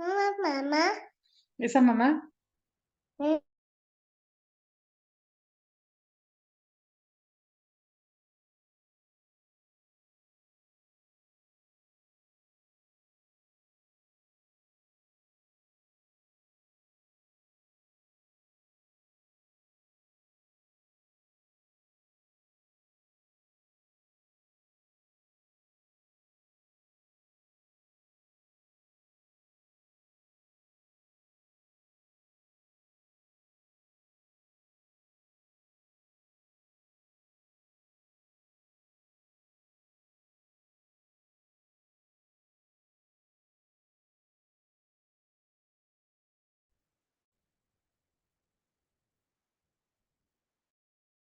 Mamá, ¿Esa es mamá? mm,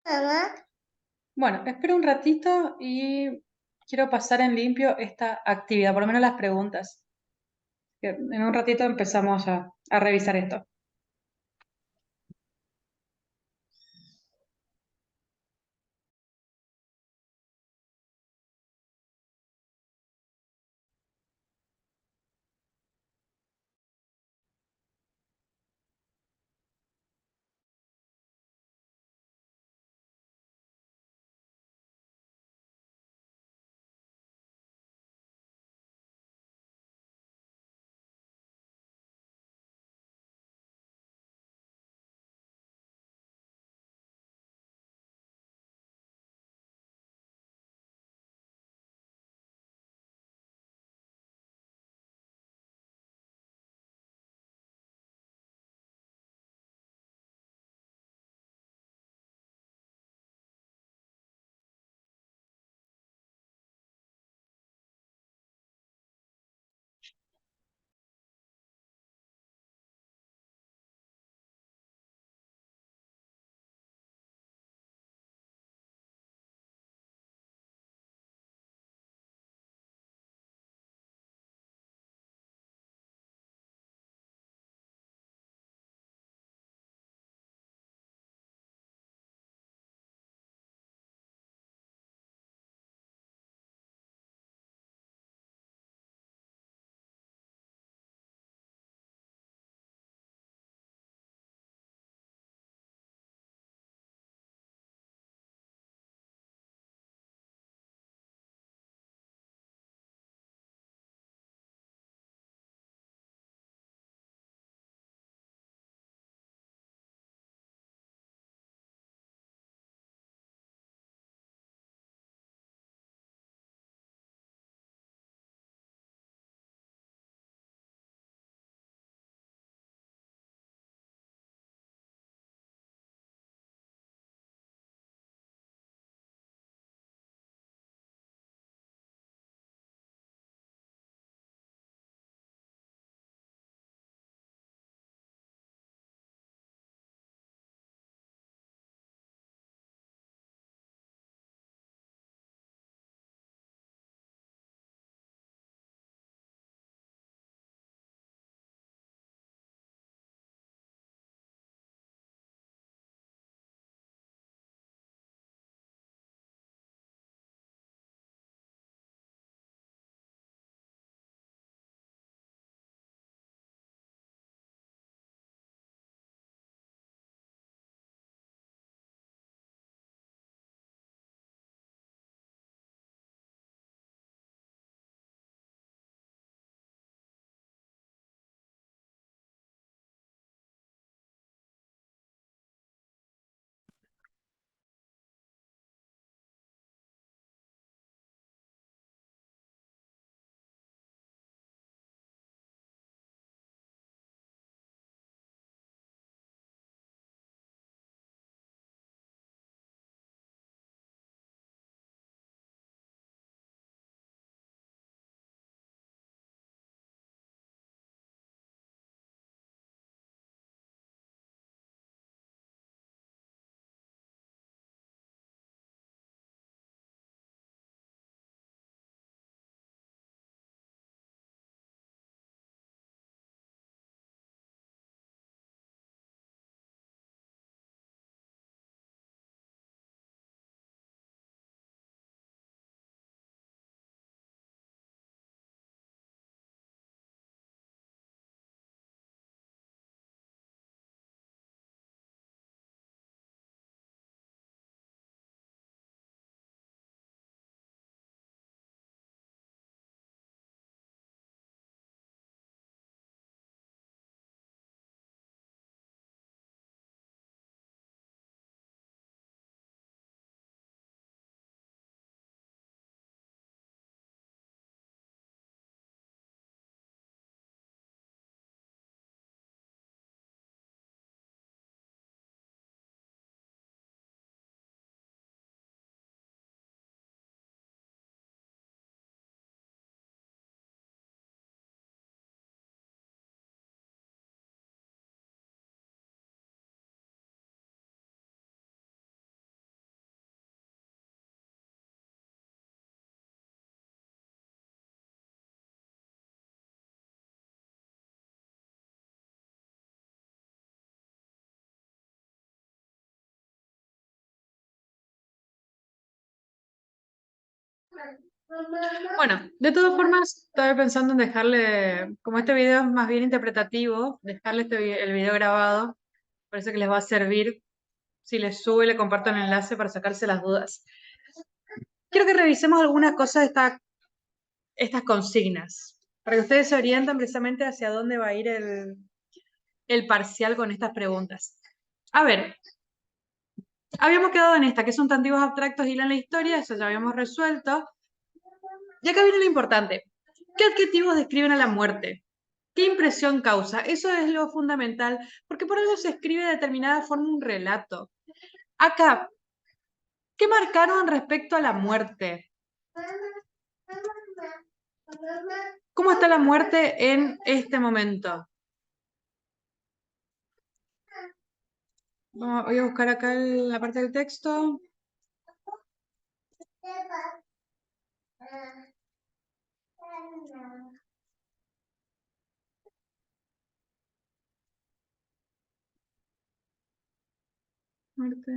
mamá, Bueno, espero un ratito y quiero pasar en limpio esta actividad, por lo menos las preguntas. Que en un ratito empezamos a revisar esto. Bueno, de todas formas, estaba pensando en dejarle, como este video es más bien interpretativo, dejarle el video grabado, parece que les va a servir. Si les subo y le comparto el enlace para sacarse las dudas. Quiero que revisemos algunas cosas de estas consignas, para que ustedes se orienten precisamente hacia dónde va a ir el parcial con estas preguntas. A ver, habíamos quedado en esta, que son tantivos abstractos y la historia, eso ya habíamos resuelto. Y acá viene lo importante. ¿Qué adjetivos describen a la muerte? ¿Qué impresión causa? Eso es lo fundamental, porque por algo se escribe de determinada forma un relato. Acá, ¿qué marcaron respecto a la muerte? ¿Cómo está la muerte en este momento? Voy a buscar acá la parte del texto. Muerte.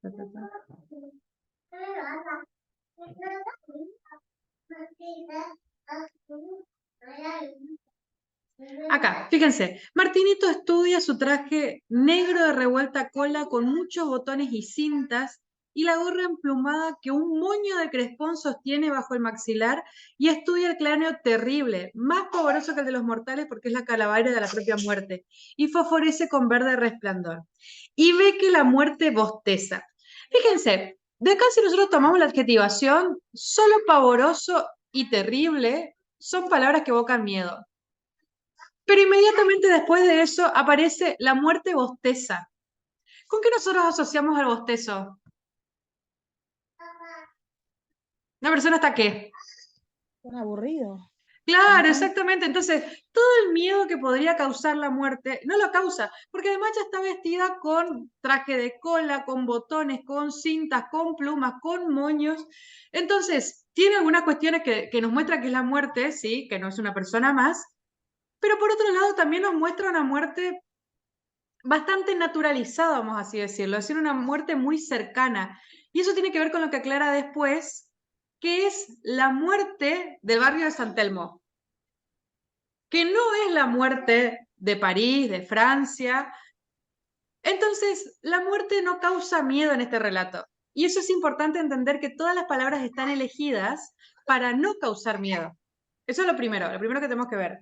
Ta, ta, ta. Acá, fíjense, Martinito estudia su traje negro de revuelta cola con muchos botones y cintas y la gorra emplumada que un moño de crespón sostiene bajo el maxilar y estudia el cráneo terrible, más pavoroso que el de los mortales porque es la calavera de la propia muerte, y fosforece con verde resplandor. Y ve que la muerte bosteza. Fíjense, de acá si nosotros tomamos la adjetivación, solo pavoroso y terrible son palabras que evocan miedo. Pero inmediatamente después de eso aparece la muerte bosteza. ¿Con qué nosotros asociamos al bostezo? ¿Una persona está qué? Un aburrido. Claro, Cansado. exactamente. Entonces, todo el miedo que podría causar la muerte no lo causa, porque además ya está vestida con traje de cola, con botones, con cintas, con plumas, con moños. Entonces, tiene algunas cuestiones que nos muestran que es la muerte, sí, que no es una persona más, pero por otro lado también nos muestra una muerte bastante naturalizada, vamos así decirlo, es decir, una muerte muy cercana. Y eso tiene que ver con lo que aclara después, que es la muerte del barrio de San Telmo, que no es la muerte de París, de Francia. Entonces, la muerte no causa miedo en este relato. Y eso es importante entender que todas las palabras están elegidas para no causar miedo. Eso es lo primero que tenemos que ver.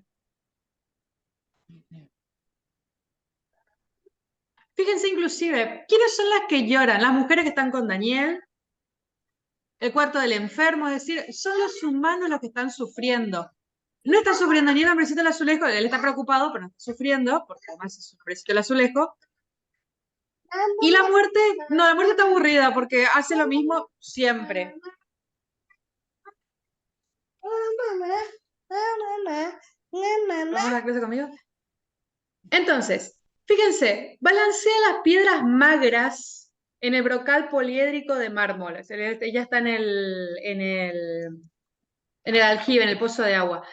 Fíjense inclusive, ¿quiénes son las que lloran? Las mujeres que están con Daniel, el cuarto del enfermo, es decir, son los humanos los que están sufriendo. No está sufriendo ni el hombrecito del azulejo, él está preocupado, pero no está sufriendo, porque además es un hombrecito del azulejo. Y la muerte, no, la muerte está aburrida porque hace lo mismo siempre. ¿Vamos a la clase conmigo? Entonces, fíjense, balancea las piedras magras en el brocal poliédrico de mármol. Ella está en el aljibe, en el pozo de agua.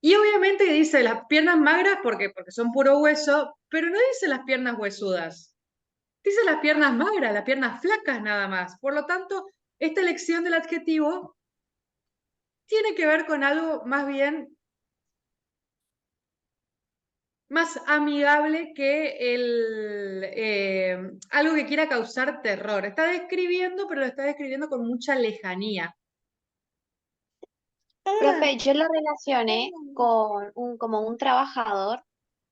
Y obviamente dice las piernas magras porque son puro hueso, pero no dice las piernas huesudas. Dice las piernas magras, las piernas flacas nada más. Por lo tanto, esta elección del adjetivo tiene que ver con algo más bien más amigable que algo que quiera causar terror. Está describiendo, pero lo está describiendo con mucha lejanía. Profe, yo lo relacioné con como un trabajador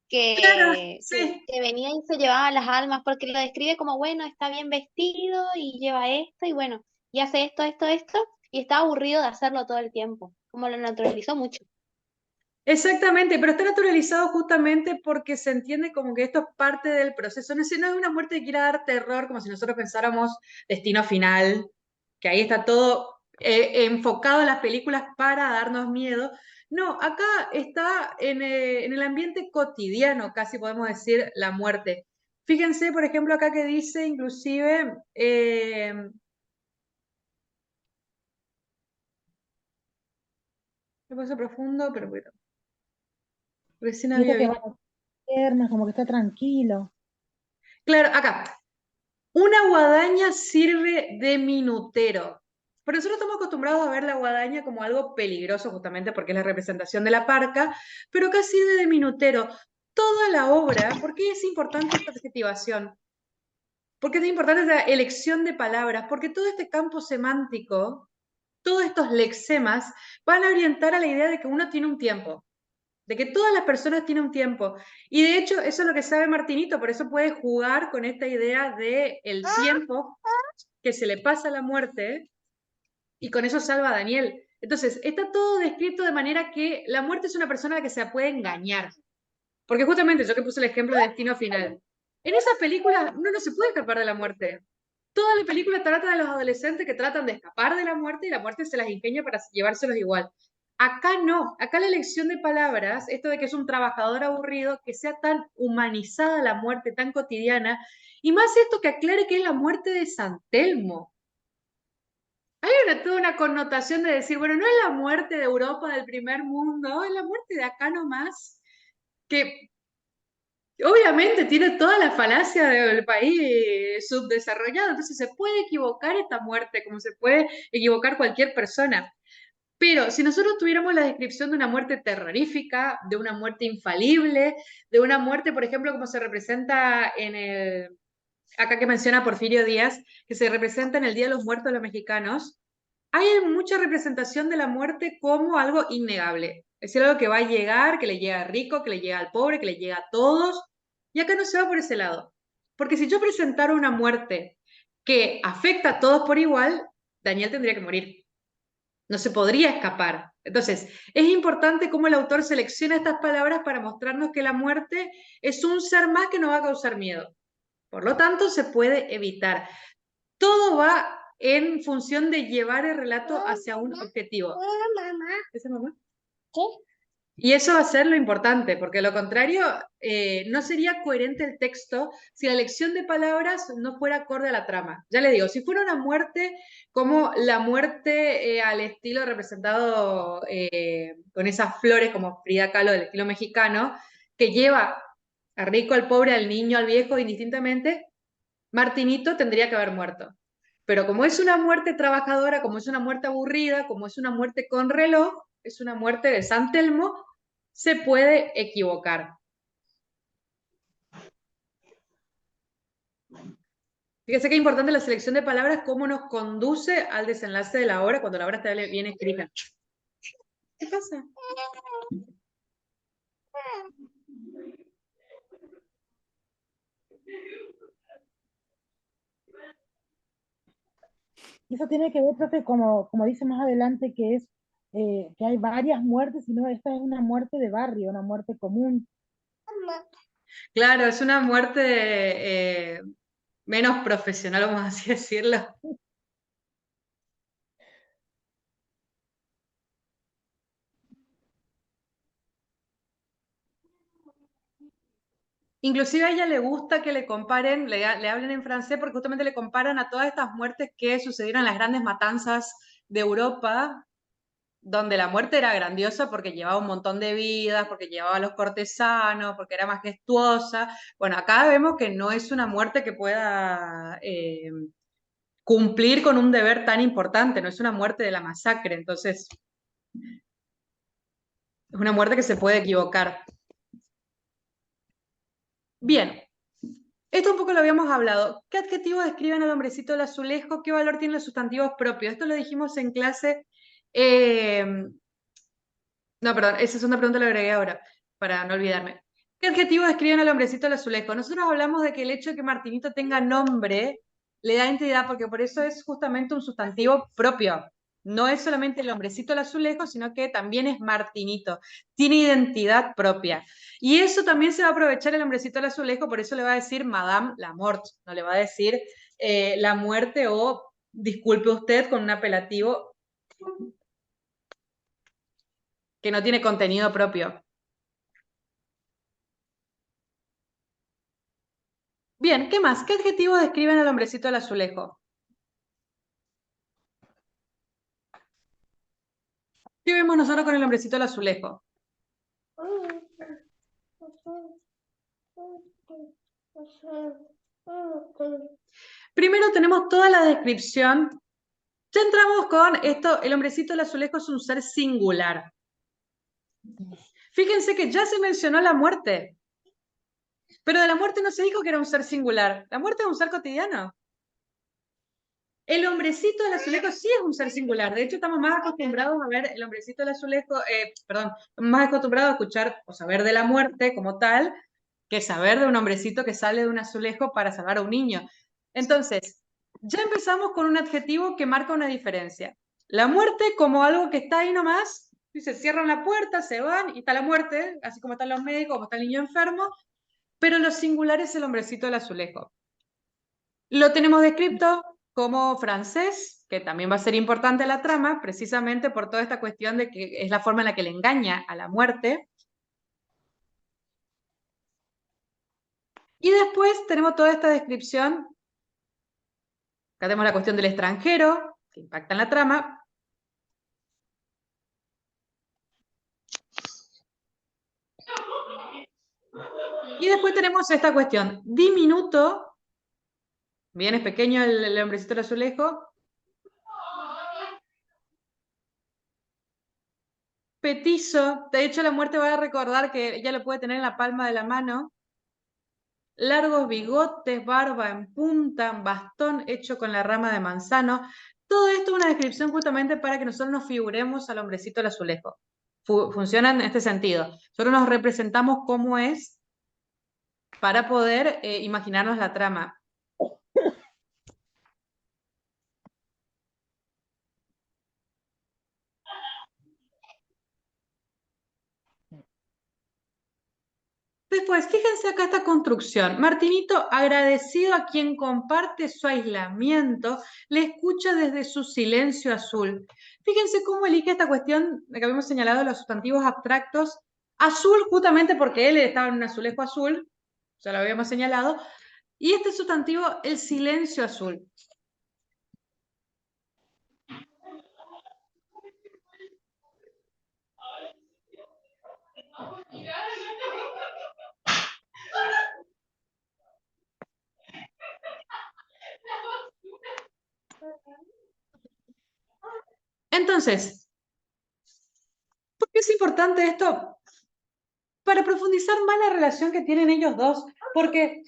Claro, que, que, sí. que venía y se llevaba las almas, porque lo describe como, bueno, está bien vestido y lleva esto y bueno, y hace esto, esto, esto, y está aburrido de hacerlo todo el tiempo, como lo naturalizó mucho. Exactamente, pero está naturalizado justamente porque se entiende como que esto es parte del proceso. No es una muerte que quiera dar terror, como si nosotros pensáramos Destino Final, que ahí está todo enfocado en las películas para darnos miedo. No, acá está en el ambiente cotidiano, casi podemos decir, la muerte. Fíjense, por ejemplo, acá que dice inclusive, me puse profundo, pero bueno, recién Y esto había que visto. van a piernas, como que está tranquilo. Claro, acá. Una guadaña sirve de minutero. Por eso nosotros estamos acostumbrados a ver la guadaña como algo peligroso, justamente porque es la representación de la parca, pero acá sirve de minutero. Toda la obra, ¿por qué es importante esta adjetivación? ¿Por qué es importante esta elección de palabras? Porque todo este campo semántico, todos estos lexemas, van a orientar a la idea de que uno tiene un tiempo, de que todas las personas tienen un tiempo. Y de hecho, eso es lo que sabe Martinito, por eso puede jugar con esta idea de el tiempo que se le pasa a la muerte, y con eso salva a Daniel. Entonces, está todo descrito de manera que la muerte es una persona a la que se puede engañar. Porque justamente yo que puse el ejemplo de Destino Final, en esas películas uno no se puede escapar de la muerte. Toda la película trata de los adolescentes que tratan de escapar de la muerte y la muerte se las ingenia para llevárselos igual. Acá no, acá la elección de palabras, esto de que es un trabajador aburrido, que sea tan humanizada la muerte, tan cotidiana, y más esto que aclare que es la muerte de San Telmo. Hay toda una connotación de decir, bueno, no es la muerte de Europa del primer mundo, es la muerte de acá nomás, que obviamente tiene toda la falacia del país subdesarrollado, entonces se puede equivocar esta muerte, como se puede equivocar cualquier persona. Pero si nosotros tuviéramos la descripción de una muerte terrorífica, de una muerte infalible, de una muerte, por ejemplo, como se representa en acá que menciona Porfirio Díaz, que se representa en el Día de los Muertos de los mexicanos, hay mucha representación de la muerte como algo innegable. Es decir, algo que va a llegar, que le llega al rico, que le llega al pobre, que le llega a todos. Y acá no se va por ese lado. Porque si yo presentara una muerte que afecta a todos por igual, Daniel tendría que morir. No se podría escapar. Entonces, es importante cómo el autor selecciona estas palabras para mostrarnos que la muerte es un ser más que nos va a causar miedo. Por lo tanto, se puede evitar. Todo va en función de llevar el relato hacia un objetivo. Mamá. ¿Esa mamá? ¿Qué? Y eso va a ser lo importante, porque lo contrario, no sería coherente el texto si la elección de palabras no fuera acorde a la trama. Ya le digo, si fuera una muerte como la muerte al estilo representado con esas flores como Frida Kahlo del estilo mexicano, que lleva al rico, al pobre, al niño, al viejo, indistintamente, Martinito tendría que haber muerto. Pero como es una muerte trabajadora, como es una muerte aburrida, como es una muerte con reloj, es una muerte de San Telmo, se puede equivocar. Fíjese que es importante la selección de palabras, cómo nos conduce al desenlace de la obra cuando la obra está bien escrita. ¿Qué pasa? Y eso tiene que ver, profe, como dice más adelante, que es que hay varias muertes, sino esta es una muerte de barrio, una muerte común. Mamá. Claro, es una muerte menos profesional, vamos así decirlo. Inclusive a ella le gusta que le comparen, le hablen en francés porque justamente le comparan a todas estas muertes que sucedieron en las grandes matanzas de Europa, donde la muerte era grandiosa porque llevaba un montón de vidas, porque llevaba a los cortesanos, porque era majestuosa. Bueno, acá vemos que no es una muerte que pueda cumplir con un deber tan importante, no es una muerte de la masacre, entonces es una muerte que se puede equivocar. Bien, esto un poco lo habíamos hablado. ¿Qué adjetivos describen al hombrecito del azulejo? ¿Qué valor tienen los sustantivos propios? Esto lo dijimos en clase. No, perdón, esa es una pregunta que lo agregué ahora, para no olvidarme. ¿Qué adjetivos describen al hombrecito del azulejo? Nosotros hablamos de que el hecho de que Martinito tenga nombre le da entidad, porque por eso es justamente un sustantivo propio. No es solamente el hombrecito del azulejo, sino que también es Martinito. Tiene identidad propia. Y eso también se va a aprovechar el hombrecito del azulejo, por eso le va a decir Madame la Mort, no le va a decir la muerte o disculpe usted con un apelativo que no tiene contenido propio. Bien, ¿qué más? ¿Qué adjetivos describen al hombrecito del azulejo? ¿Qué vemos nosotros con el hombrecito del azulejo? Primero tenemos toda la descripción. Ya entramos con esto, el hombrecito del azulejo es un ser singular. Fíjense que ya se mencionó la muerte, pero de la muerte no se dijo que era un ser singular. La muerte es un ser cotidiano. El hombrecito del azulejo sí es un ser singular. De hecho, estamos más acostumbrados a ver el hombrecito del azulejo, más acostumbrados a escuchar o saber de la muerte como tal, que saber de un hombrecito que sale de un azulejo para salvar a un niño. Entonces, ya empezamos con un adjetivo que marca una diferencia. La muerte como algo que está ahí nomás, y se cierran la puerta, se van y está la muerte, así como están los médicos, como está el niño enfermo, pero lo singular es el hombrecito del azulejo. Lo tenemos descrito como francés, que también va a ser importante en la trama, precisamente por toda esta cuestión de que es la forma en la que le engaña a la muerte. Y después tenemos toda esta descripción. Acá tenemos la cuestión del extranjero, que impacta en la trama. Y después tenemos esta cuestión. Diminuto, bien es pequeño el hombrecito del azulejo. Petizo, de hecho la muerte va a recordar que ella lo puede tener en la palma de la mano. Largos bigotes, barba en punta, bastón hecho con la rama de manzano. Todo esto es una descripción justamente para que nosotros nos figuremos al hombrecito del azulejo. Funciona en este sentido. Nosotros nos representamos cómo es para poder imaginarnos la trama. Después, fíjense acá esta construcción. Martinito, agradecido a quien comparte su aislamiento, le escucha desde su silencio azul. Fíjense cómo elige esta cuestión de que habíamos señalado los sustantivos abstractos. Azul, justamente porque él estaba en un azulejo azul, ya lo habíamos señalado. Y este sustantivo, el silencio azul. Entonces, ¿por qué es importante esto? Para profundizar más la relación que tienen ellos dos, porque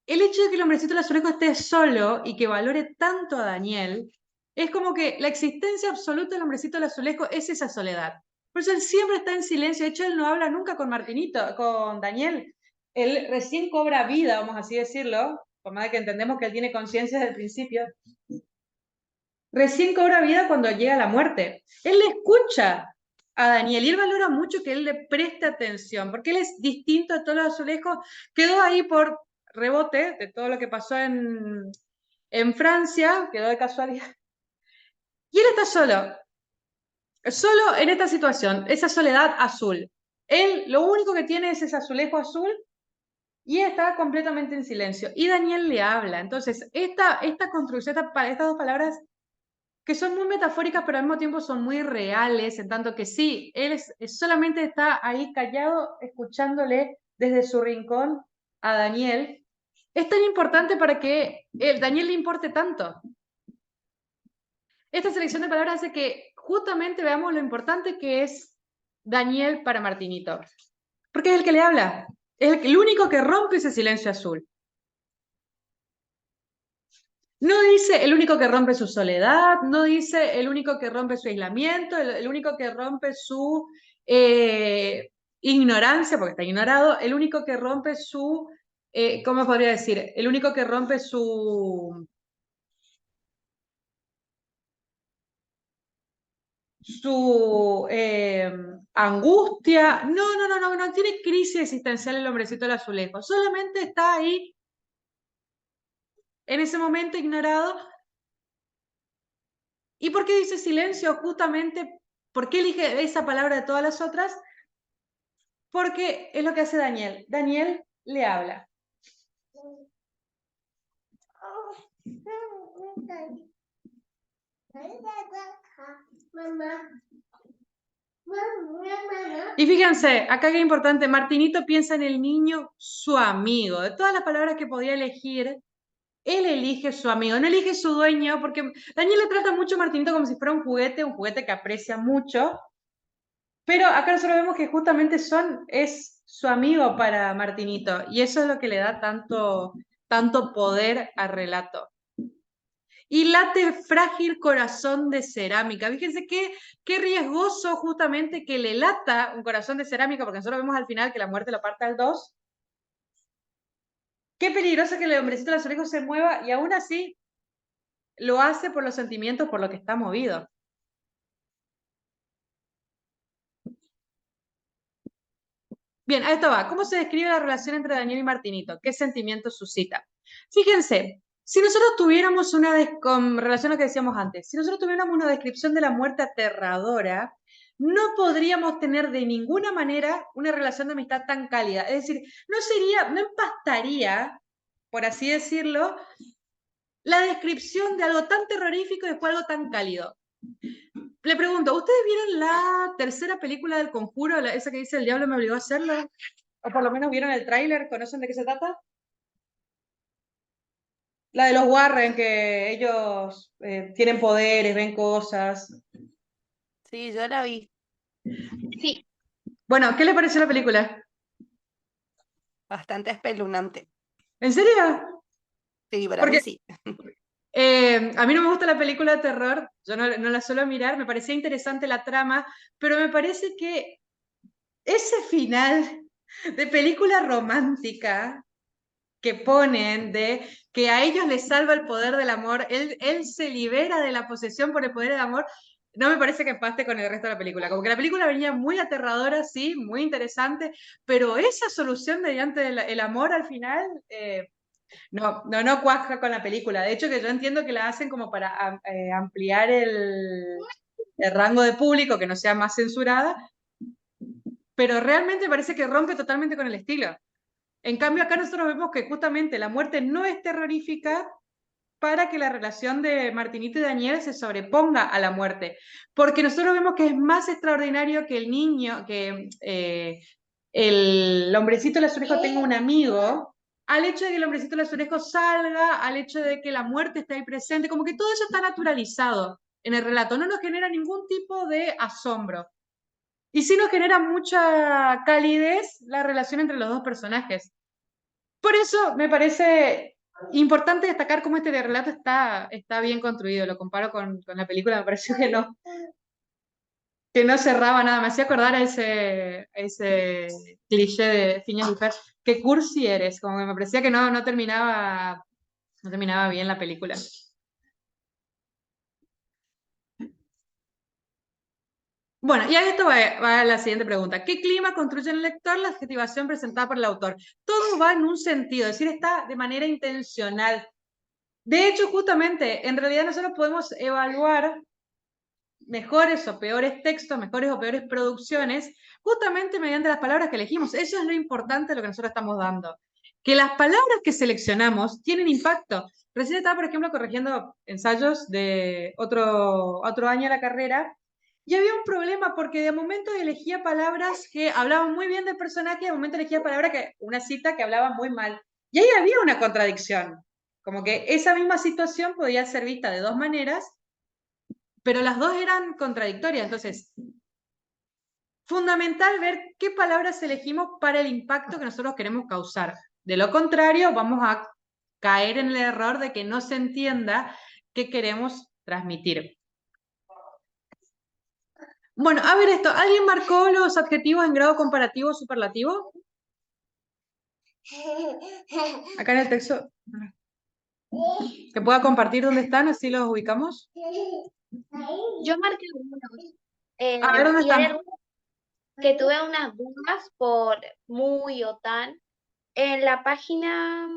el hecho de que el hombrecito del azulejo esté solo y que valore tanto a Daniel, es como que la existencia absoluta del hombrecito del azulejo es esa soledad. Por eso él siempre está en silencio. De hecho, él no habla nunca con Martinito, con Daniel. Él recién cobra vida, vamos así decirlo, por más de que entendemos que él tiene conciencia desde el principio. Recién cobra vida cuando llega la muerte. Él le escucha a Daniel y él valora mucho que él le preste atención, porque él es distinto a todos los azulejos. Quedó ahí por rebote de todo lo que pasó en Francia, quedó de casualidad. Y él está solo en esta situación, esa soledad azul. Él lo único que tiene es ese azulejo azul y está completamente en silencio. Y Daniel le habla. Entonces, esta construcción, estas dos palabras que son muy metafóricas, pero al mismo tiempo son muy reales, en tanto que sí, él solamente está ahí callado, escuchándole desde su rincón a Daniel. Es tan importante para que Daniel le importe tanto. Esta selección de palabras hace que justamente veamos lo importante que es Daniel para Martinito. Porque es el que le habla, es el único que rompe ese silencio azul. No dice el único que rompe su soledad, no dice el único que rompe su aislamiento, el único que rompe su ignorancia, porque está ignorado, el único que rompe su, ¿cómo podría decir? El único que rompe su angustia. No tiene crisis existencial el hombrecito del azulejo, solamente está ahí en ese momento ignorado. ¿Y por qué dice silencio? Justamente, ¿por qué elige esa palabra de todas las otras? Porque es lo que hace Daniel. Daniel le habla. Mamá. Y fíjense, acá que es importante, Martinito piensa en el niño, su amigo. De todas las palabras que podía elegir, él elige su amigo, no elige su dueño, porque Daniel le trata mucho a Martinito como si fuera un juguete que aprecia mucho, pero acá nosotros vemos que justamente es su amigo para Martinito, y eso es lo que le da tanto poder al relato. Y late frágil corazón de cerámica. Fíjense qué riesgoso justamente que le lata un corazón de cerámica, porque nosotros vemos al final que la muerte lo parte al 2. Qué peligroso que el hombrecito de los azulejos se mueva y aún así lo hace por los sentimientos por lo que está movido. Bien, a esto va. ¿Cómo se describe la relación entre Daniel y Martinito? ¿Qué sentimientos suscita? Fíjense, si nosotros tuviéramos con relación a lo que decíamos antes, si nosotros tuviéramos una descripción de la muerte aterradora, no podríamos tener de ninguna manera una relación de amistad tan cálida. Es decir, no empastaría, por así decirlo, la descripción de algo tan terrorífico y después algo tan cálido. Le pregunto, ¿ustedes vieron la tercera película del Conjuro, esa que dice El diablo me obligó a hacerlo? O por lo menos vieron el tráiler, ¿conocen de qué se trata? La de los Warren, que ellos tienen poderes, ven cosas. Sí, yo la vi. Sí, Bueno, ¿qué les pareció la película? Bastante espeluznante. ¿En serio? Sí, para mí Porque sí. a mí no me gusta la película de terror, yo no la suelo mirar, me parecía interesante la trama, pero me parece que ese final de película romántica que ponen de que a ellos les salva el poder del amor, él se libera de la posesión por el poder del amor, no me parece que empaste con el resto de la película. Como que la película venía muy aterradora, sí, muy interesante, pero esa solución mediante el amor al final, no cuaja con la película. De hecho, que yo entiendo que la hacen como para ampliar el rango de público, que no sea más censurada, pero realmente parece que rompe totalmente con el estilo. En cambio, acá nosotros vemos que justamente la muerte no es terrorífica para que la relación de Martinito y Daniel se sobreponga a la muerte. Porque nosotros vemos que es más extraordinario que el niño, que el hombrecito del azulejo tenga un amigo, al hecho de que el hombrecito del azulejo salga, al hecho de que la muerte está ahí presente, como que todo eso está naturalizado en el relato, no nos genera ningún tipo de asombro. Y sí nos genera mucha calidez la relación entre los dos personajes. Por eso me parece importante destacar cómo este relato está bien construido. Lo comparo con la película, me pareció que no cerraba nada. Me hacía acordar a ese cliché de Phineas y Ferb. Qué cursi eres, como que me parecía que no terminaba bien la película. Bueno, y a esto va la siguiente pregunta. ¿Qué clima construye en el lector la adjetivación presentada por el autor? Todo va en un sentido, es decir, está de manera intencional. De hecho, justamente, en realidad nosotros podemos evaluar mejores o peores textos, mejores o peores producciones, justamente mediante las palabras que elegimos. Eso es lo importante de lo que nosotros estamos dando. Que las palabras que seleccionamos tienen impacto. Recién estaba, por ejemplo, corrigiendo ensayos de otro año de la carrera, y había un problema porque de momento elegía palabras que hablaban muy bien del personaje, de momento elegía una cita que hablaba muy mal. Y ahí había una contradicción. Como que esa misma situación podía ser vista de dos maneras, pero las dos eran contradictorias. Entonces, fundamental ver qué palabras elegimos para el impacto que nosotros queremos causar. De lo contrario, vamos a caer en el error de que no se entienda qué queremos transmitir. Bueno, a ver esto. ¿Alguien marcó los adjetivos en grado comparativo o superlativo? Acá en el texto. Que pueda compartir dónde están, así los ubicamos. yo marqué algunos. A ver dónde Y hay están. algunos que tuve unas dudas por muy o tan. En la página,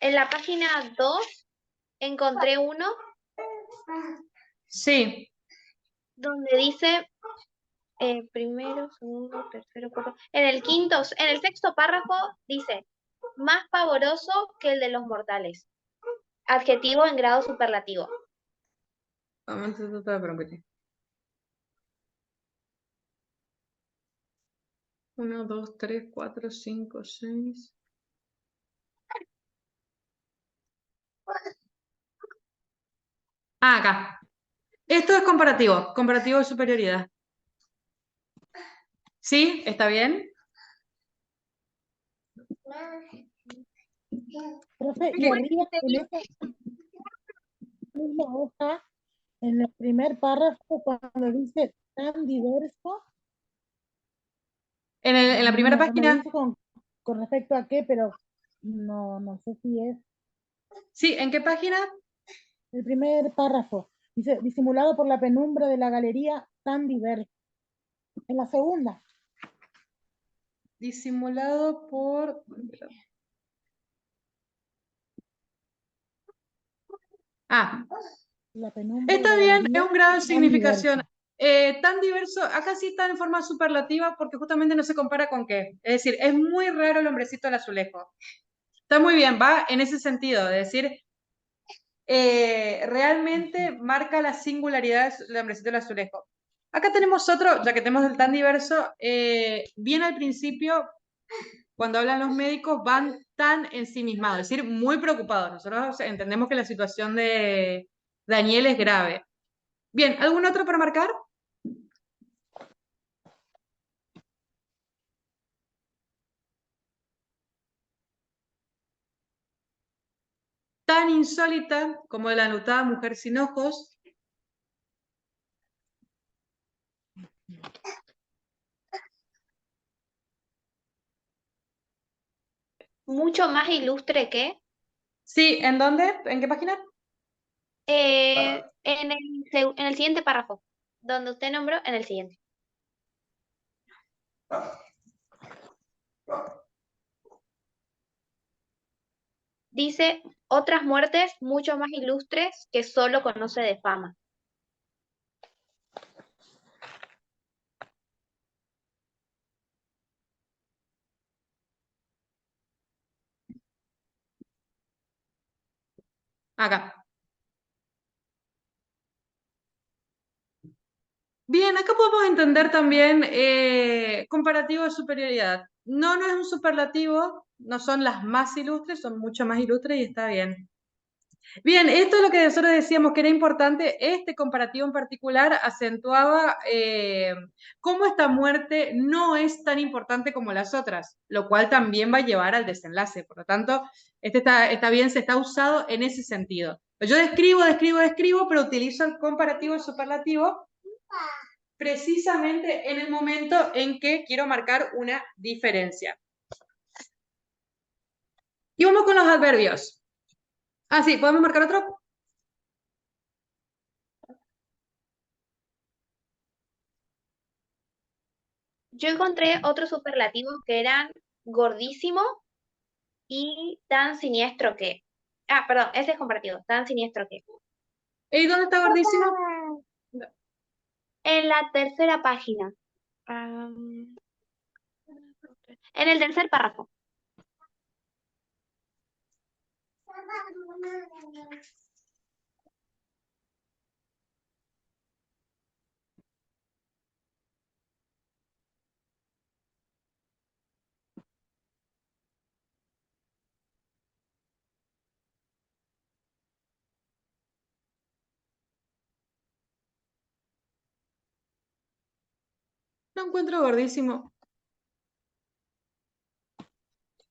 en la página 2 encontré uno Sí. donde dice primero, segundo, tercero, cuarto. En el sexto párrafo dice, más pavoroso que el de los mortales. Adjetivo en grado superlativo. 1, 2, 3, 4, 5, 6. Ah, acá. Esto es comparativo de superioridad. ¿Sí? ¿Está bien? Profe, y arriba en esa misma hoja, en el primer párrafo, cuando dice tan diverso, En la primera me página, dice con respecto a qué, pero no sé si es sí, ¿en qué página? el primer párrafo. Dice, disimulado por la penumbra de la galería tan diverso. En la segunda. Disimulado por... Ah, La penumbra de está la bien, es galería un grado de tan significación. diverso. Tan diverso, acá sí está en forma superlativa porque justamente no se compara con qué. Es decir, es muy raro el hombrecito del azulejo. Está muy bien, va en ese sentido, de decir, realmente marca la singularidad del hombrecito del azulejo. Acá tenemos otro, ya que tenemos el tan diverso, bien al principio, cuando hablan los médicos, van tan ensimismados, es decir, muy preocupados. Nosotros entendemos que la situación de Daniel es grave. Bien, ¿algún otro para marcar? Tan insólita como la anotada mujer sin ojos. Mucho más ilustre que Sí, ¿en dónde? ¿En qué página? en el siguiente párrafo, donde usted nombró, en el siguiente. Dice, otras muertes mucho más ilustres que solo conoce de fama. Acá. Bien, acá podemos entender también comparativo de superioridad. No es un superlativo, no son las más ilustres, son mucho más ilustres y está bien. Bien, esto es lo que nosotros decíamos que era importante. Este comparativo en particular acentuaba cómo esta muerte no es tan importante como las otras, lo cual también va a llevar al desenlace. Por lo tanto, este está bien, se está usado en ese sentido. Yo describo, pero utilizo el comparativo y superlativo precisamente en el momento en que quiero marcar una diferencia. Y vamos con los adverbios. Ah, sí, ¿podemos marcar otro? Yo encontré otros superlativos que eran gordísimo y tan siniestro que. Ah, perdón, ese es comparativo, tan siniestro que. ¿Y dónde está gordísimo? En la tercera página. En el tercer párrafo. No encuentro gordísimo.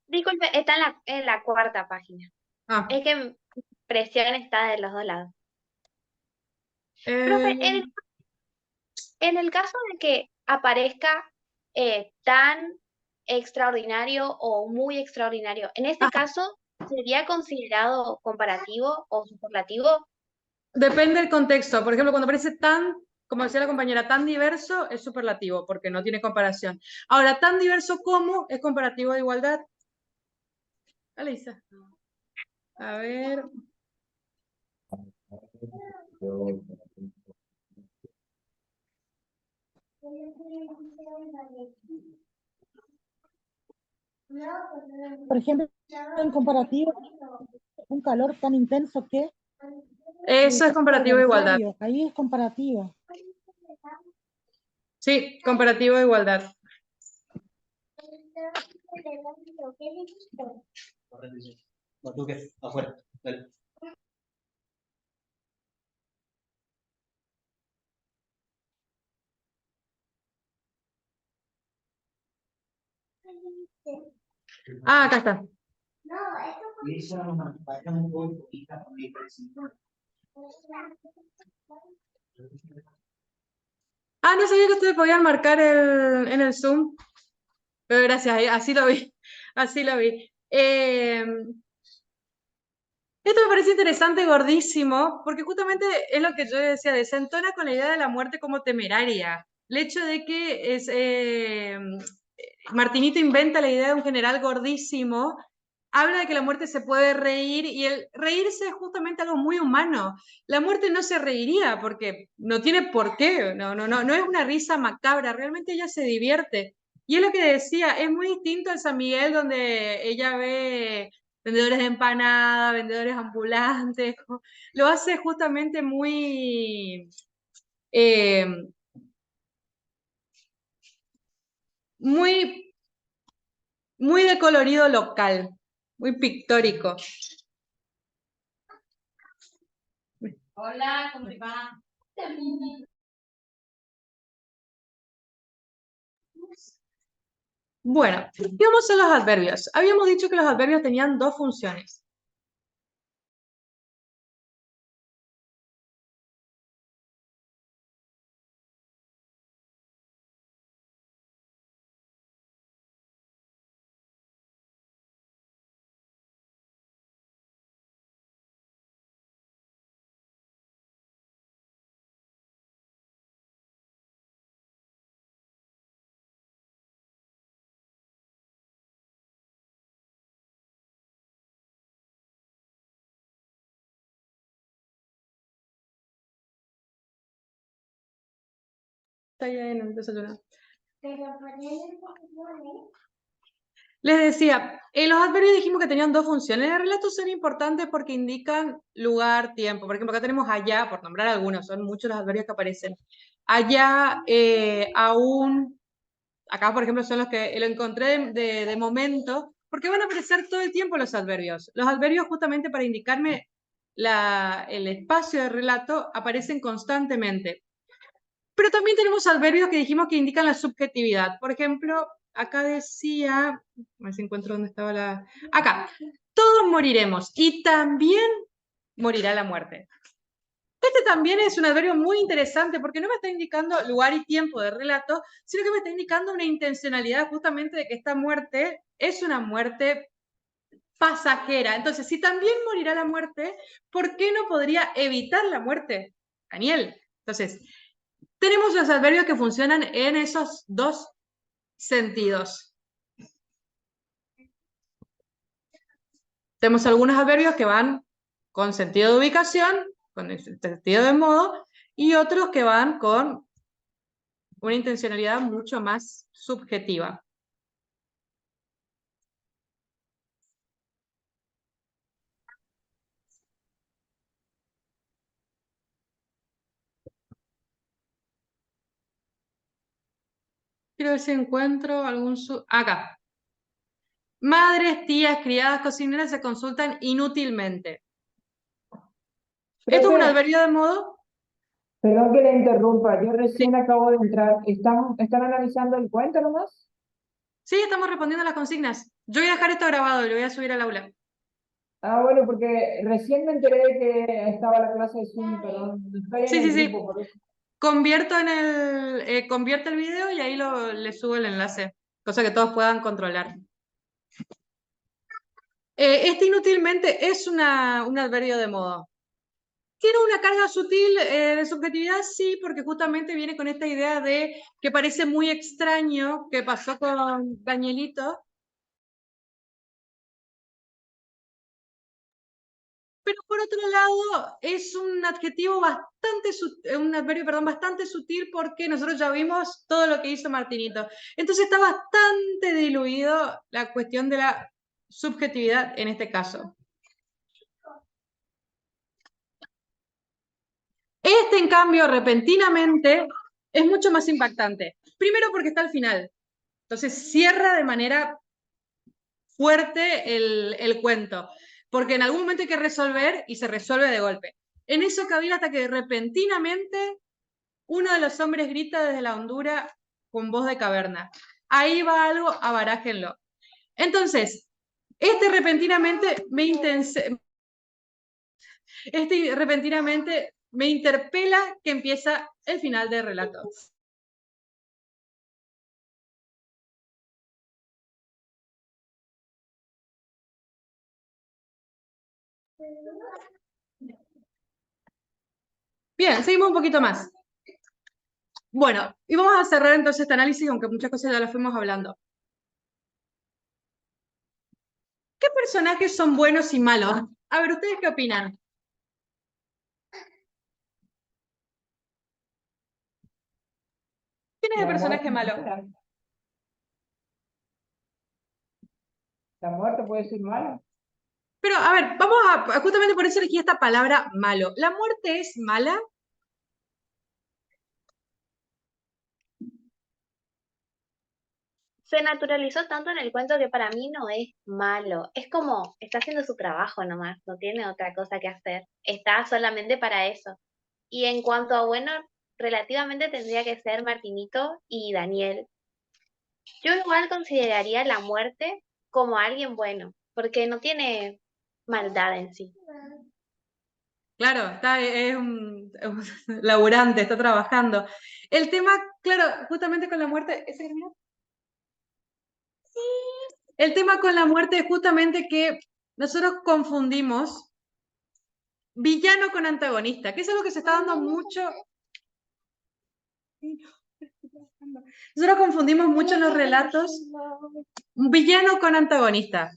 Disculpe, está en la cuarta página. Ah, Es que presión está de los dos lados. Profe, eh, en el caso de que aparezca tan extraordinario o muy extraordinario, en este ajá, caso, ¿sería considerado comparativo o superlativo? depende del contexto. Por ejemplo, cuando aparece tan, como decía la compañera, tan diverso es superlativo, porque no tiene comparación. Ahora, tan diverso como es comparativo de igualdad. Dale, Isa. A ver. Por ejemplo, en comparativo, un calor tan intenso que Eso es el comparativo de igualdad. adversario, ahí es comparativo. Sí, comparativo de igualdad. Correcto, sí. No, ¿tú qué? Afuera. Dale. Ah, acá está. Ah, no sabía que ustedes podían marcar en el Zoom. Pero gracias, así lo vi. Así lo vi. Esto me parece interesante, gordísimo, porque justamente es lo que yo decía, desentona con la idea de la muerte como temeraria. El hecho de que Martinito inventa la idea de un general gordísimo, habla de que la muerte se puede reír y el reírse es justamente algo muy humano. La muerte no se reiría porque no tiene por qué, no es una risa macabra, realmente ella se divierte. Y es lo que decía, es muy distinto al San Miguel donde ella ve vendedores de empanada, vendedores ambulantes, lo hace justamente eh, muy, muy de colorido local, muy pictórico. Hola, ¿cómo te va? Bueno, vamos a los adverbios. Habíamos dicho que los adverbios tenían dos funciones. Está bien, empezó a llorar. Les decía, los adverbios dijimos que tenían dos funciones. Los relatos son importantes porque indican lugar, tiempo. Por ejemplo, acá tenemos allá, por nombrar algunos, son muchos los adverbios que aparecen. Allá, aún, acá por ejemplo son los que lo encontré de momento, porque van a aparecer todo el tiempo los adverbios. Los adverbios justamente para indicarme el espacio de relato aparecen constantemente. Pero también tenemos adverbios que dijimos que indican la subjetividad. Por ejemplo, acá decía, a ver si encuentro dónde estaba la... Acá, todos moriremos y también morirá la muerte. Este también es un adverbio muy interesante porque no me está indicando lugar y tiempo de relato, sino que me está indicando una intencionalidad justamente de que esta muerte es una muerte pasajera. Entonces, si también morirá la muerte, ¿por qué no podría evitar la muerte? Daniel. Entonces, tenemos los adverbios que funcionan en esos dos sentidos. Tenemos algunos adverbios que van con sentido de ubicación, con el sentido de modo, y otros que van con una intencionalidad mucho más subjetiva. Quiero ver si encuentro algún... Acá. Madres, tías, criadas, cocineras se consultan inútilmente. ¿Esto es un Profe, adverbio de modo? perdón que le interrumpa, yo Sí. recién acabo de entrar. ¿Están analizando el cuento nomás? Sí, estamos respondiendo a las consignas. Yo voy a dejar esto grabado y lo voy a subir al aula. Ah, bueno, porque recién me enteré de que estaba la clase de Zoom, perdón. Estoy en Sí, el sí, sí. grupo, por eso. Convierto el video y ahí le subo el enlace, cosa que todos puedan controlar. Este inútilmente es un adverbio de modo. ¿Tiene una carga sutil de subjetividad? Sí, porque justamente viene con esta idea de que parece muy extraño que pasó con Danielito. Pero por otro lado, es un adjetivo un adverbio, perdón, bastante sutil porque nosotros ya vimos todo lo que hizo Martinito. Entonces está bastante diluido la cuestión de la subjetividad en este caso. Este, en cambio, repentinamente, es mucho más impactante. Primero porque está al final. Entonces cierra de manera fuerte el cuento, porque en algún momento hay que resolver y se resuelve de golpe. En eso cabía hasta que repentinamente uno de los hombres grita desde la hondura con voz de caverna. Ahí va algo, abarájenlo. Entonces, repentinamente me interpela que empieza el final del relato. Bien, seguimos un poquito más. Bueno, y vamos a cerrar entonces este análisis, aunque muchas cosas ya las fuimos hablando. ¿Qué personajes son buenos y malos? A ver, ¿ustedes qué opinan? ¿Quién es el La personaje muerte, malo? la muerte puede ser mala. Pero, a ver, vamos a, justamente por eso elegí esta palabra malo. ¿La muerte es mala? Se naturalizó tanto en el cuento que para mí no es malo. Es como, está haciendo su trabajo nomás, no tiene otra cosa que hacer. Está solamente para eso. Y en cuanto a bueno, relativamente tendría que ser Martinito y Daniel. Yo igual consideraría la muerte como alguien bueno, porque no tiene maldad en sí. Claro, es un laburante, está trabajando. El tema, claro, justamente con la muerte, ¿ese es el mío? Sí. El tema con la muerte es justamente que nosotros confundimos villano con antagonista, que es algo que se está dando mucho. Nosotros confundimos mucho en los relatos un villano con antagonista.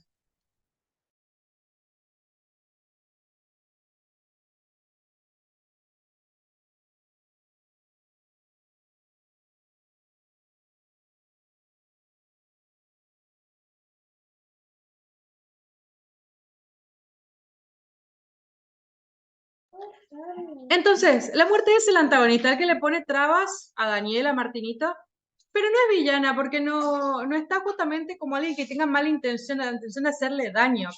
Entonces, la muerte es el antagonista, el que le pone trabas a Daniel, a Martinito, pero no es villana, porque no está justamente como alguien que tenga mala intención, la intención de hacerle daño.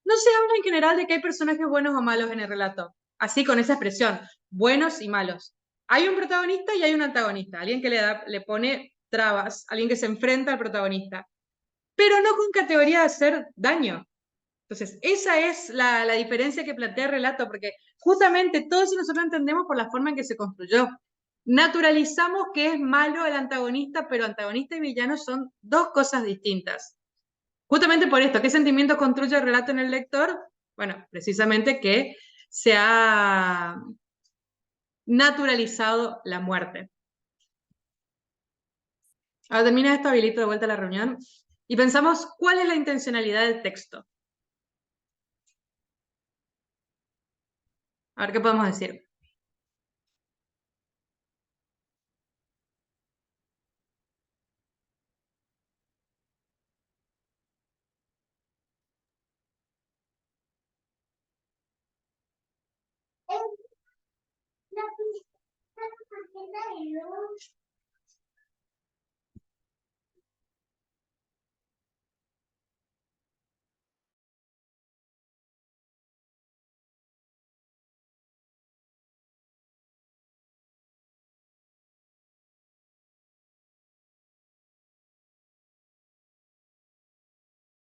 No se habla en general de que hay personajes buenos o malos en el relato, así con esa expresión, buenos y malos. Hay un protagonista y hay un antagonista, alguien que le pone trabas, alguien que se enfrenta al protagonista, pero no con categoría de hacer daño. Entonces, esa es la diferencia que plantea el relato, porque justamente todo eso nosotros entendemos por la forma en que se construyó. Naturalizamos que es malo el antagonista, pero antagonista y villano son dos cosas distintas. Justamente por esto, ¿qué sentimientos construye el relato en el lector? Bueno, precisamente que se ha naturalizado la muerte. Ahora termina esto, habilito de vuelta la reunión y pensamos cuál es la intencionalidad del texto. A ver qué podemos decir. La pizza,